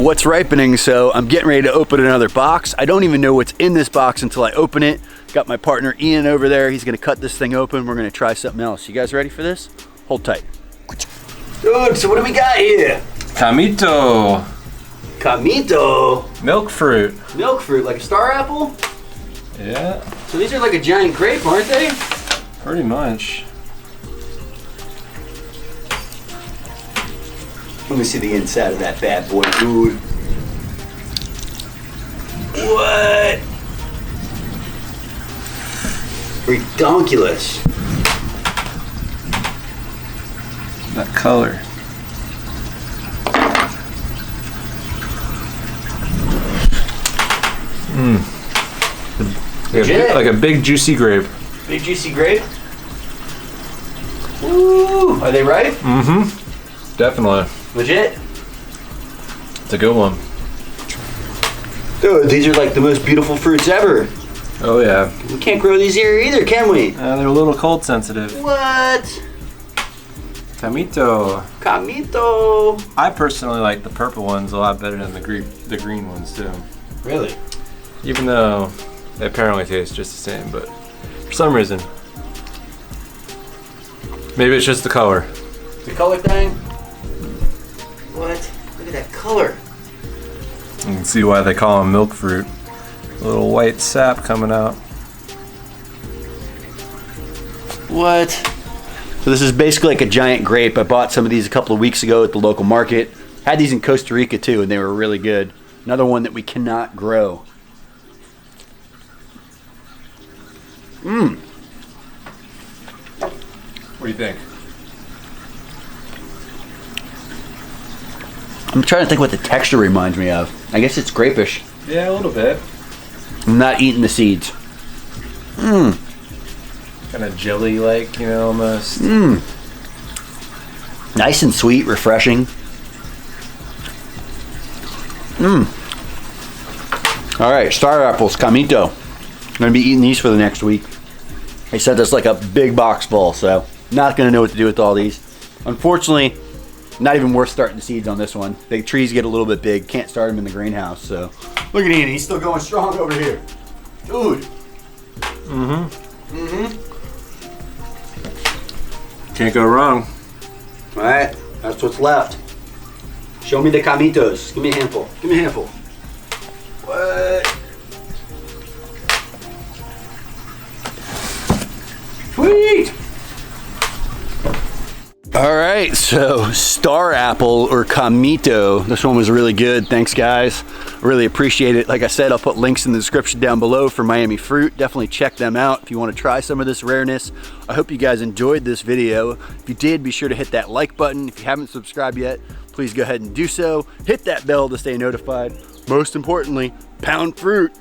what's ripening, so I'm getting ready to open another box. I don't even know what's in this box until I open it. Got my partner Ian over there. He's gonna cut this thing open. We're gonna try something else. You guys ready for this? Hold tight. Dude, so what do we got here? Camito. Camito? Milk fruit. Milk fruit, like a star apple? Yeah. So these are like a giant grape, aren't they? Pretty much. Let me see the inside of that bad boy, dude. What? Redonkulous. That color. Like a big juicy grape. Big juicy grape? Ooh, are they ripe? Mm-hmm. Definitely. Legit? It's a good one. Dude, these are like the most beautiful fruits ever. Oh yeah. We can't grow these here either, can we? They're a little cold sensitive. What? Camito. Camito. I personally like the purple ones a lot better than the green ones too. Really? Even though they apparently taste just the same, but for some reason. Maybe it's just the color. The color thing? What? Look at that color. You can see why they call them milk fruit. A little white sap coming out. What? So this is basically like a giant grape. I bought some of these a couple of weeks ago at the local market. Had these in Costa Rica too, and they were really good. Another one that we cannot grow. Mmm. What do you think? I'm trying to think what the texture reminds me of. I guess it's grapish. Yeah, a little bit. I'm not eating the seeds. Mmm. Kind of jelly-like, you know, almost. Mmm. Nice and sweet, refreshing. Mmm. All right, star apples, Camito. I'm gonna be eating these for the next week. They said there's like a big box full, so not gonna know what to do with all these. Unfortunately, not even worth starting the seeds on this one. The trees get a little bit big, can't start them in the greenhouse, so. Look at Ian, he's still going strong over here. Dude. Mm-hmm. Mm-hmm. Can't go wrong. All right, that's what's left. Show me the Camitos. Give me a handful. Give me a handful. What? Sweet! All right, so star apple or Camito. This one was really good. Thanks, guys. Really appreciate it. Like I said, I'll put links in the description down below for Miami Fruit. Definitely check them out if you want to try some of this rareness. I hope you guys enjoyed this video. If you did, be sure to hit that like button. If you haven't subscribed yet, please go ahead and do so. Hit that bell to stay notified. Most importantly, pound fruit.